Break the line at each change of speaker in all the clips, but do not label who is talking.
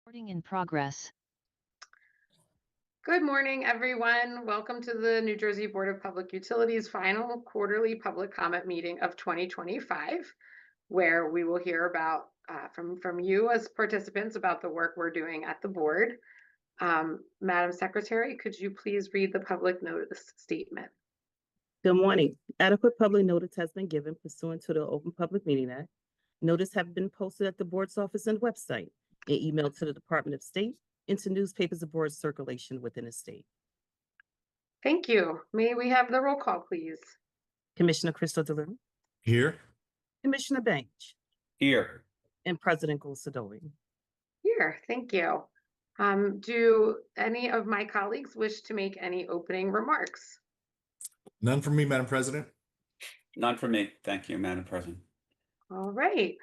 Recording in progress.
Good morning, everyone. Welcome to the New Jersey Board of Public Utilities final quarterly public comment meeting of 2025, where we will hear about from you as participants about the work we're doing at the board. Madam Secretary, could you please read the public notice statement?
Good morning. Adequate public notice has been given pursuant to the Open Public Meeting Act. Notice have been posted at the board's office and website, and emailed to the Department of State, into newspapers of board circulation within the state.
Thank you. May we have the roll call, please?
Commissioner Crystal Delivery,
Here.
Commissioner Bench,
Here.
and President Gulsadori.
Here, thank you. Do any of my colleagues wish to make any opening remarks?
None from me, Madam President.
None for me. Thank you, Madam President.
All right.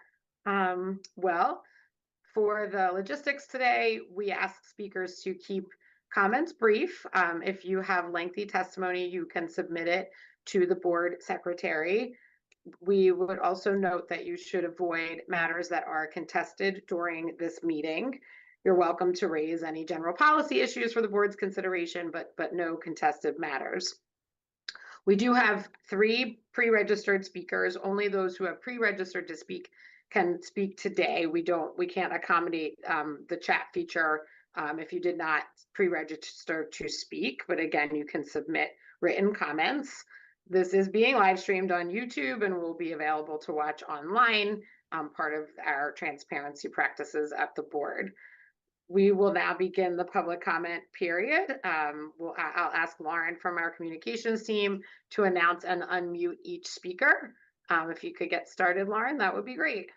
Well, for the logistics today, we ask speakers to keep comments brief. If you have lengthy testimony, you can submit it to the board secretary. We would also note that you should avoid matters that are contested during this meeting. You're welcome to raise any general policy issues for the board's consideration, but no contested matters. We do have 3 pre-registered speakers. Only those who have pre-registered to speak can speak today. We can't accommodate the chat feature if you did not pre-register to speak, but again, you can submit written comments. This is being live streamed on YouTube and will be available to watch online, part of our transparency practices at the board. We will now begin the public comment period. I'll ask Lauren from our communications team to announce and unmute each speaker. If you could get started, Lauren, that would be great.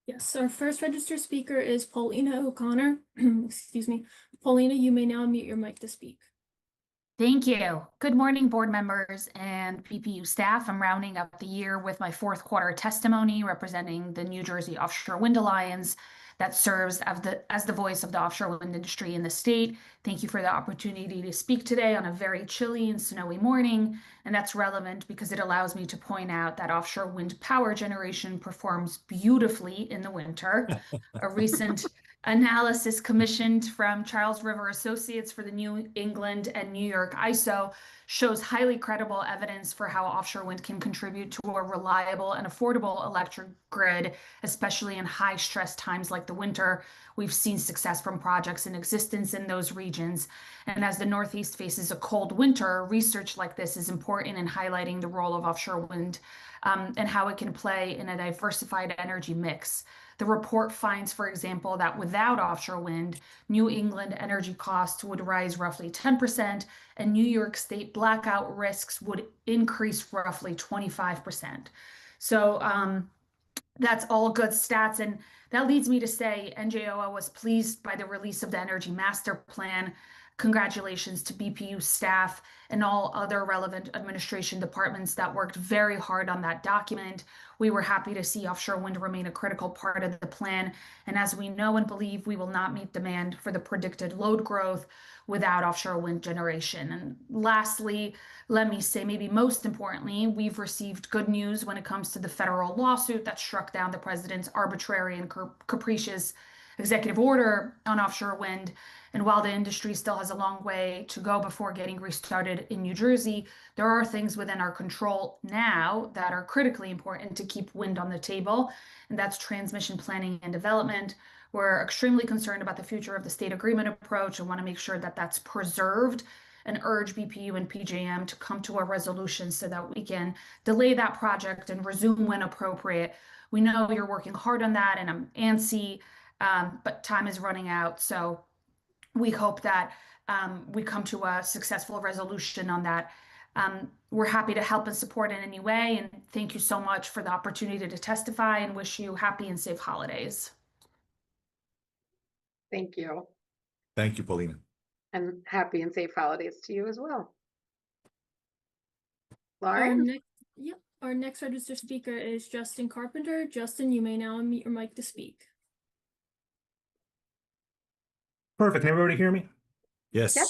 Yes, our first registered speaker is Paulina O'Connor. Excuse me. Paulina, you may now mute your mic to speak.
Thank you. Good morning, board members and PPU staff. I'm rounding up the year with my 4th quarter testimony representing the New Jersey Offshore Wind Alliance that serves as the voice of the offshore wind industry in the state. Thank you for the opportunity to speak today on a very chilly and snowy morning. And that's relevant because it allows me to point out that offshore wind power generation performs beautifully in the winter. A recent analysis commissioned from Charles River Associates for the New England and New York ISO shows highly credible evidence for how offshore wind can contribute to a reliable and affordable electric grid, especially in high stress times like the winter. We've seen success from projects in existence in those regions. And as the Northeast faces a cold winter, research like this is important in highlighting the role of offshore wind and how it can play in a diversified energy mix. The report finds, for example, that without offshore wind, New England energy costs would rise roughly 10%, and New York State blackout risks would increase roughly 25%. So that's all good stats. And that leads me to say NJOA was pleased by the release of the Energy Master Plan. Congratulations to BPU staff and all other relevant administration departments that worked very hard on that document. We were happy to see offshore wind remain a critical part of the plan. And as we know and believe, we will not meet demand for the predicted load growth without offshore wind generation. And lastly, let me say, maybe most importantly, we've received good news when it comes to the federal lawsuit that struck down the president's arbitrary and capricious executive order on offshore wind. And while the industry still has a long way to go before getting restarted in New Jersey, there are things within our control now that are critically important to keep wind on the table, and that's transmission planning and development. We're extremely concerned about the future of the state agreement approach and want to make sure that that's preserved, and urge BPU and PJM to come to a resolution so that we can delay that project and resume when appropriate. We know you're working hard on that, and I'm antsy, but time is running out. So we hope that we come to a successful resolution on that. We're happy to help and support in any way. And thank you so much for the opportunity to testify, and wish you happy and safe holidays.
Thank you.
Thank you, Paulina.
And happy and safe holidays to you as well.
Our
Lauren?
next registered speaker is Justin Carpenter. Justin, you may now unmute your mic to speak.
Perfect. Can everybody hear me?
Yes.
Yep.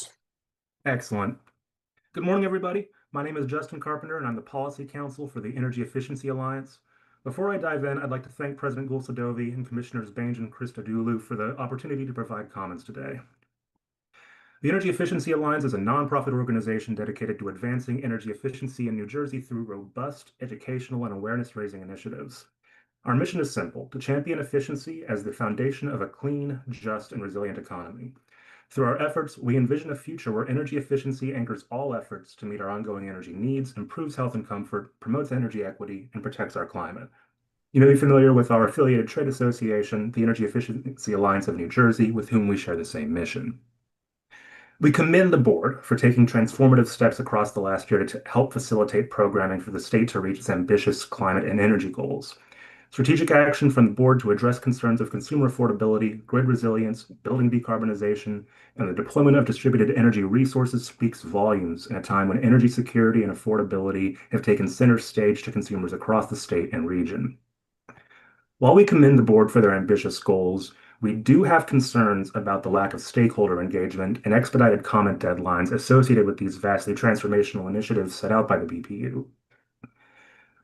Excellent. Good morning, everybody. My name is Justin Carpenter, and I'm the Policy Counsel for the Energy Efficiency Alliance. Before I dive in, I'd like to thank President Gulsadovi and Commissioners Bange and Christodoulou for the opportunity to provide comments today. The Energy Efficiency Alliance is a nonprofit organization dedicated to advancing energy efficiency in New Jersey through robust educational and awareness-raising initiatives. Our mission is simple: to champion efficiency as the foundation of a clean, just, and resilient economy. Through our efforts, we envision a future where energy efficiency anchors all efforts to meet our ongoing energy needs, improves health and comfort, promotes energy equity, and protects our climate. You may be familiar with our affiliated trade association, the Energy Efficiency Alliance of New Jersey, with whom we share the same mission. We commend the board for taking transformative steps across the last year to help facilitate programming for the state to reach its ambitious climate and energy goals. Strategic action from the board to address concerns of consumer affordability, grid resilience, building decarbonization, and the deployment of distributed energy resources speaks volumes in a time when energy security and affordability have taken center stage to consumers across the state and region. While we commend the board for their ambitious goals, we do have concerns about the lack of stakeholder engagement and expedited comment deadlines associated with these vastly transformational initiatives set out by the BPU.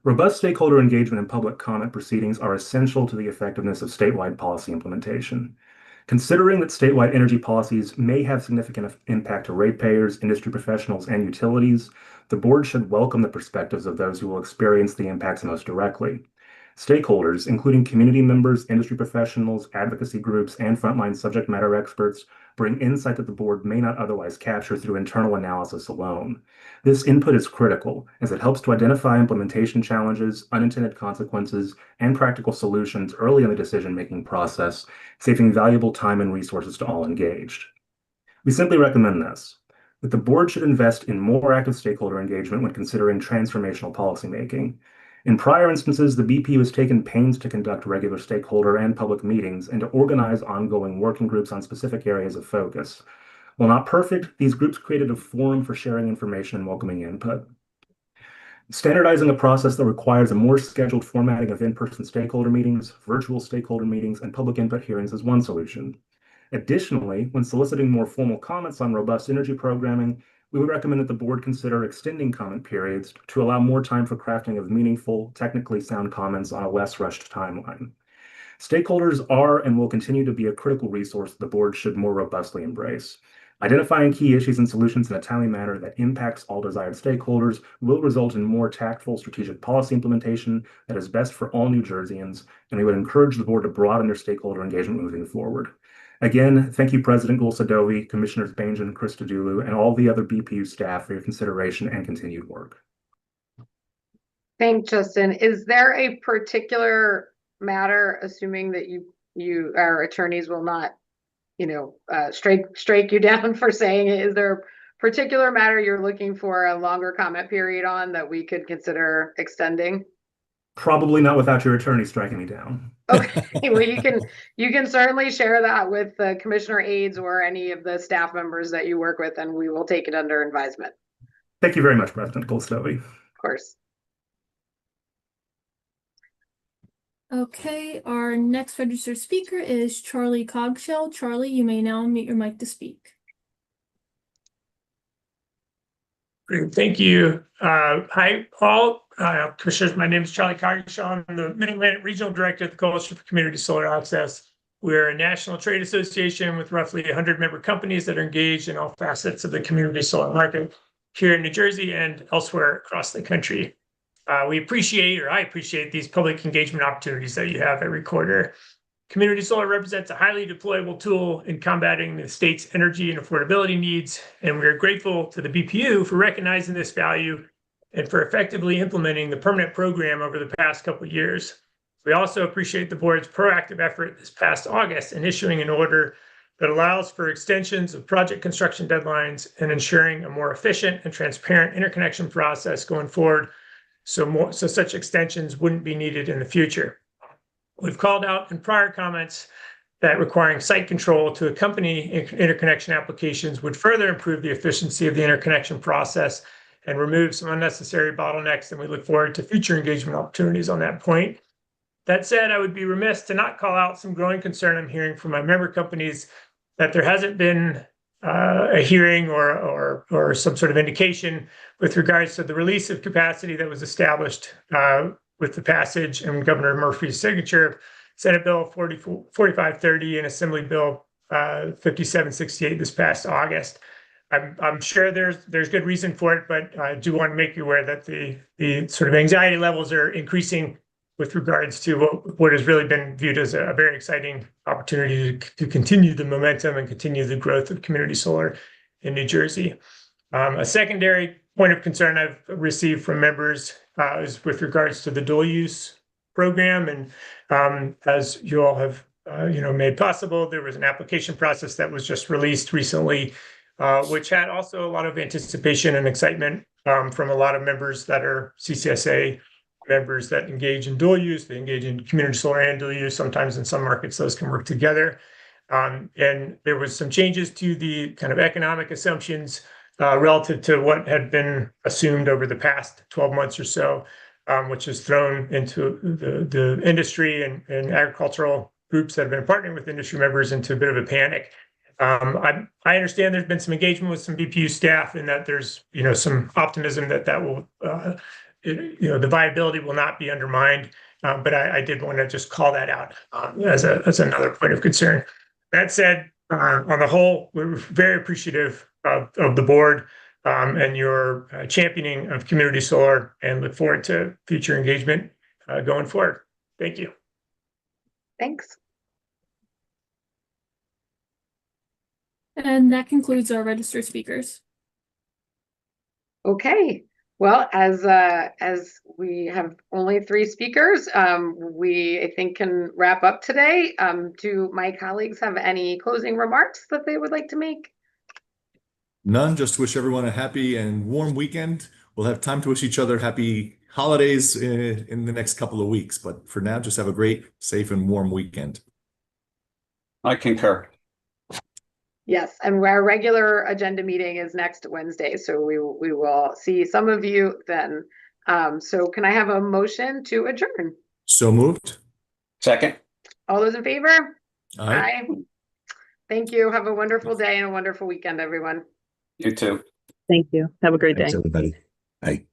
Robust stakeholder engagement and public comment proceedings are essential to the effectiveness of statewide policy implementation. Considering that statewide energy policies may have significant impact to ratepayers, industry professionals, and utilities, the board should welcome the perspectives of those who will experience the impacts most directly. Stakeholders, including community members, industry professionals, advocacy groups, and frontline subject matter experts, bring insight that the board may not otherwise capture through internal analysis alone. This input is critical as it helps to identify implementation challenges, unintended consequences, and practical solutions early in the decision-making process, saving valuable time and resources to all engaged. We simply recommend this: that the board should invest in more active stakeholder engagement when considering transformational policymaking. In prior instances, the BPU has taken pains to conduct regular stakeholder and public meetings and to organize ongoing working groups on specific areas of focus. While not perfect, these groups created a forum for sharing information and welcoming input. Standardizing a process that requires a more scheduled formatting of in-person stakeholder meetings, virtual stakeholder meetings, and public input hearings is one solution. Additionally, when soliciting more formal comments on robust energy programming, we would recommend that the board consider extending comment periods to allow more time for crafting of meaningful, technically sound comments on a less rushed timeline. Stakeholders are and will continue to be a critical resource the board should more robustly embrace. Identifying key issues and solutions in a timely manner that impacts all desired stakeholders will result in more tactful strategic policy implementation that is best for all New Jerseyans, and we would encourage the board to broaden their stakeholder engagement moving forward. Again, thank you, President Gulsadovi, Commissioners Bange and Christodoulou, and all the other BPU staff for your consideration and continued work.
Thanks, Justin. Is there a particular matter, assuming that our attorneys will not, strike you down for saying it? Is there a particular matter you're looking for a longer comment period on that we could consider extending?
Probably not without your attorney striking me down.
Okay, well, you can certainly share that with the commissioner aides or any of the staff members that you work with, and we will take it under advisement.
Thank you very much, President Gulsadovi.
Of course.
Okay, our next registered speaker is Charlie Cogshell. Charlie, you may now unmute your mic to speak.
Great, thank you. Hi, all. Commissioners, my name is Charlie Cogshell. I'm the Mid-Atlantic Regional Director at the Coalition for Community Solar Access. We're a national trade association with roughly 100 member companies that are engaged in all facets of the community solar market here in New Jersey and elsewhere across the country. I appreciate these public engagement opportunities that you have every quarter. Community solar represents a highly deployable tool in combating the state's energy and affordability needs, and we are grateful to the BPU for recognizing this value and for effectively implementing the permanent program over the past couple of years. We also appreciate the board's proactive effort this past August in issuing an order that allows for extensions of project construction deadlines and ensuring a more efficient and transparent interconnection process going forward, so such extensions wouldn't be needed in the future. We've called out in prior comments that requiring site control to accompany interconnection applications would further improve the efficiency of the interconnection process and remove some unnecessary bottlenecks, and we look forward to future engagement opportunities on that point. That said, I would be remiss to not call out some growing concern I'm hearing from my member companies that there hasn't been a hearing or some sort of indication with regards to the release of capacity that was established with the passage and Governor Murphy's signature, Senate Bill 4530 and Assembly Bill 5768 this past August. I'm sure there's good reason for it, but I do want to make you aware that the sort of anxiety levels are increasing with regards to what has really been viewed as a very exciting opportunity to continue the momentum and continue the growth of community solar in New Jersey. A secondary point of concern I've received from members is with regards to the dual use program. And as you all have made possible, there was an application process that was just released recently, which had also a lot of anticipation and excitement from a lot of members that are CCSA members that engage in dual use. They engage in community solar and dual use. Sometimes in some markets, those can work together. And there was some changes to the kind of economic assumptions relative to what had been assumed over the past 12 months or so, which has thrown into the industry and agricultural groups that have been partnering with industry members into a bit of a panic. I understand there's been some engagement with some BPU staff and that there's some optimism that will the viability will not be undermined. But I did want to just call that out as another point of concern. That said, on the whole, we're very appreciative of the board and your championing of community solar and look forward to future engagement going forward. Thank you.
Thanks.
And that concludes our registered speakers.
Okay. Well, as we have only 3 speakers, we, I think, can wrap up today. Do my colleagues have any closing remarks that they would like to make?
None, just wish everyone a happy and warm weekend. We'll have time to wish each other happy holidays in the next couple of weeks. But for now, just have a great, safe, and warm weekend.
I concur.
Yes, and our regular agenda meeting is next Wednesday, so we will see some of you then. So can I have a motion to adjourn?
So moved.
Second.
All those in favor?
Aye.
Thank you. Have a wonderful day and a wonderful weekend, everyone.
You too.
Thank you. Have a great day.
Thanks, everybody. Aye.